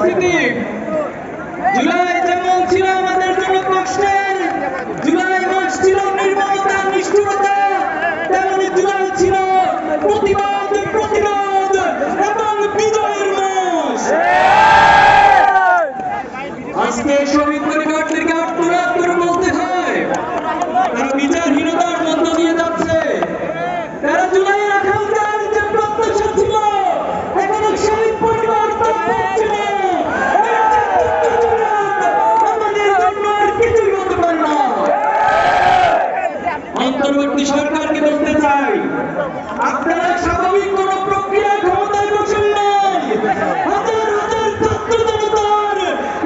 উপস্থিতি, জুলাই যেমন ছিল আমাদের জন্য কষ্টের, জুলাই মাস ছিল নির্মমতা নিষ্ঠুরতা, তেমনি জুলাই ছিল প্রতিবাদ প্রতিরোধ এবং বিজয়ের মাস। আজকে শহীদ পরিবারদেরকে আত্মরাত করে বলতে হয় তারা বিচারহীনতার মধ্য দিয়ে যাচ্ছে। তারা জুলাইয়ের আকাঙ্ক্ষার যে প্রত্যাশা ছিল এখনো শহীদ পরিবার তা পাচ্ছে না। আমাদের জন্য আর কিছুই হতে পারে না। অন্তর্বর্তী সরকারকে বলতে চাই, আপনারা স্বাভাবিক কোন প্রক্রিয়ায় ক্ষমতায় বসেন নাই। হাজার হাজার ছাত্র জনতার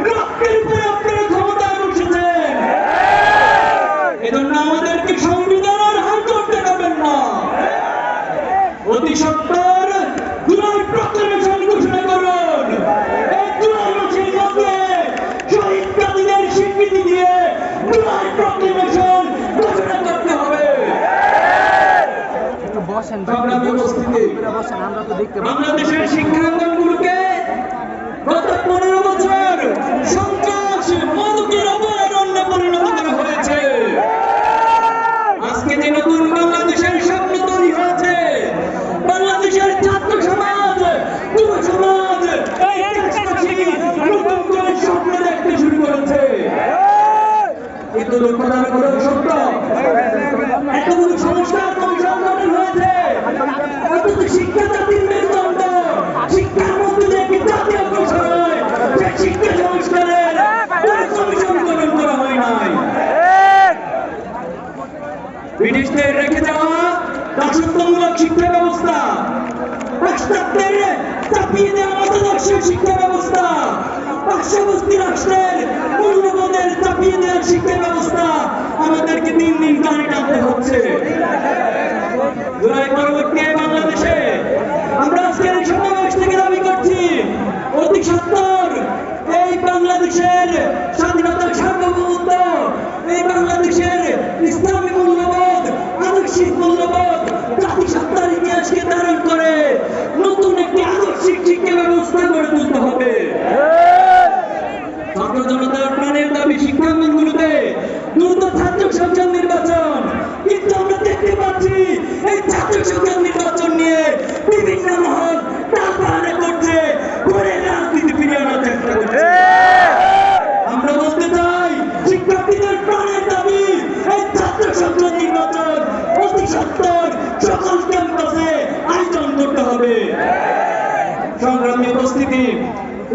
রক্তের উপরে আপনারা ক্ষমতায় বসেছেন। এজন্য আমাদেরকে সংবিধানের হাত ধরতে দেবেন না। অতি সত্বর জুলাই প্রক্লেমেশন ঘোষণা করুন। এই জুলাই মাসের মধ্যে শহীদ কাজীদের স্বীকৃতি দিয়ে জুলাই প্রক্লেমেশন ঘোষণা করতে হবে। বাংলাদেশের শিক্ষাঙ্গনগুলোকে গত 15 বছর সন্ত্রাস মাদকের অভয়ারণ্যে পরিণত করা হয়েছে। আজকে যে নতুন বাংলাদেশের স্বপ্ন তৈরি হয়েছে, বাংলাদেশের ছাত্র সমাজ যুব সমাজ নতুন করে স্বপ্ন দেখতে শুরু করেছে। কিন্তু দুঃখদার করে সত্য, এতগুলো সংস্কার কমিশন গঠন হয়েছে, অথচ শিক্ষা জাতির মেরুদণ্ড, শিক্ষার মধ্যে যে একটি জাতীয় বিষয়, সেই শিক্ষা সংস্কারের কমিশন গঠন করা হয় নাই। ব্রিটিশদের রেখে যাওয়া দাসত্বমূলক শিক্ষা ব্যবস্থা, পাশ্চাত্যের চাপিয়ে দেওয়া মতাদর্শের শিক্ষা ব্যবস্থা, পার্শ্ববর্তী রাষ্ট্রের মূল্যবোধের চাপিয়ে দেওয়ার শিক্ষা ব্যবস্থা আমাদেরকে দিন দিন কানে টানতে হচ্ছে। জুলাই পরবর্তী বাংলাদেশে আমরা আজকের এই সমাবেশ থেকে দাবি করছি, অতি সত্বর এই বাংলাদেশের স্বাধীনতার সার্বভৌমত্ব, এই বাংলাদেশের ইসলামী মূল্যবোধ, আদর্শিক মূল্যবোধ, জাতিসত্তার ইতিহাসকে ধারণ করে নতুন একটি আদর্শিক শিক্ষা ব্যবস্থা গড়ে তুলতে হবে। ছাত্র জনতার প্রাণের দাবি শিক্ষাঙ্গনগুলোতে দ্রুত ছাত্র সংসদ নির্বাচন। কিন্তু আমরা দেখতে পাচ্ছি এই ছাত্র সংসদ নির্বাচন নিয়ে বিভিন্ন মহল টালবাহানা করছে, করে রাজনীতি ফিরিয়ে আনার চেষ্টা করছে। আমরা বলতে চাই, শিক্ষার্থীদের প্রাণের দাবি এই ছাত্র সংসদ নির্বাচন অতি সত্বর সকল ক্যাম্পাসে আয়োজন করতে হবে। সংগ্রামী উপস্থিতি,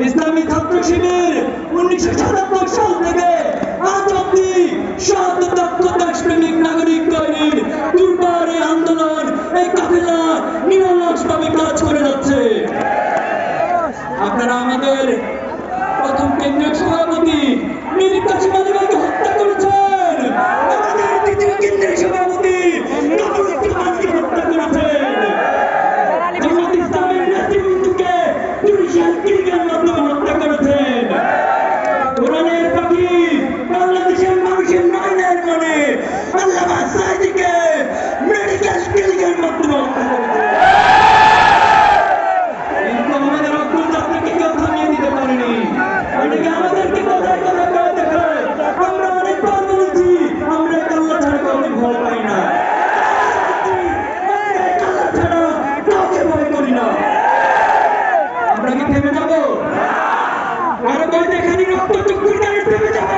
ইসলামী ছাত্র শিবির 1977 সাল থেকে আজ অব্দি শত দক্ষ দেশপ্রেমিক নাগরিক তৈরির দুর্বার এই আন্দোলন, এই কাফেলা নিরলসভাবে কাজ করে যাচ্ছে। আপনারা আমাদের প্রথম কেন্দ্রীয় সভাপতি মীর কাসেম আলী ভাইকে হত্যা করেছেন, আমাদের দ্বিতীয় কেন্দ্রীয় সভাপতি কামরুজ্জামানকে হত্যা করেছেন, জামাত ইসলামের নেতৃবৃন্দকে জুডিশিয়াল কিলিংয়ের মাধ্যমে হত্যা করেছেন। কোরআনের পাখি বাংলাদেশের মানুষের নয়নের মনে আল্লামা সাঈদীকে মেডিকেল কিলিংয়ের মাধ্যমে হত্যা করেছেন। কিন্তু আমাদের অগ্রজ যাত্রাকে কেউ থামিয়ে দিতে পারেনি। অনেকে আমাদেরকে কথায় কথা বলে দেখায়। আমরা অনেকবার বলেছি, আমরা আল্লাহ ছাড়া কাউকে ভয় পাই না, আল্লাহ ছাড়া কাউকে ভয় করি না। আমরা কি থেমে যাবো? কারো ভয় দেখানি রক্ত চুক্তির কারণে থেমে যাবো?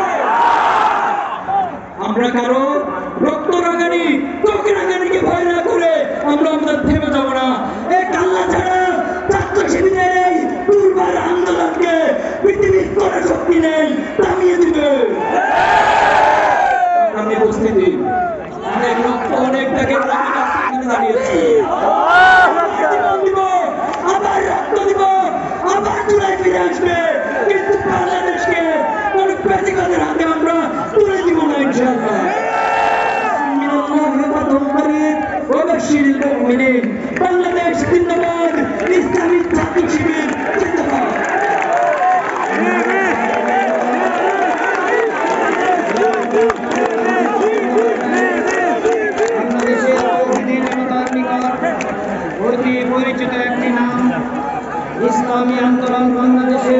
আমরা কারো রক্ত রাগানি চোখ রাগানিকে ভয় না করে আমরা থেমে যাবো না। এক আল্লাহ ছাড়া ছাত্র শিবিরের এই দুর্বার আন্দোলনকে পৃথিবীর কোনো শক্তি নেই থামিয়ে দিবে। আমি উপস্থিতি, অনেক রক্ত, অনেক ত্যাগের দাঁড়িয়েছি। আবার রক্ত দিব, আবার জুলাই ফিরে আসবে, কিন্তু বাংলাদেশকে কোন প্রেসিডেন্টের হাতে আমরা তুলে দিব না ইনশাআল্লাহ। বাংলাদেশ জিন্দাবাদ, ইসলামী ছাত্র শিবির জিন্দাবাদ। অতি পরিচিত একটি নাম, ইসলামী আন্দোলন বাংলাদেশে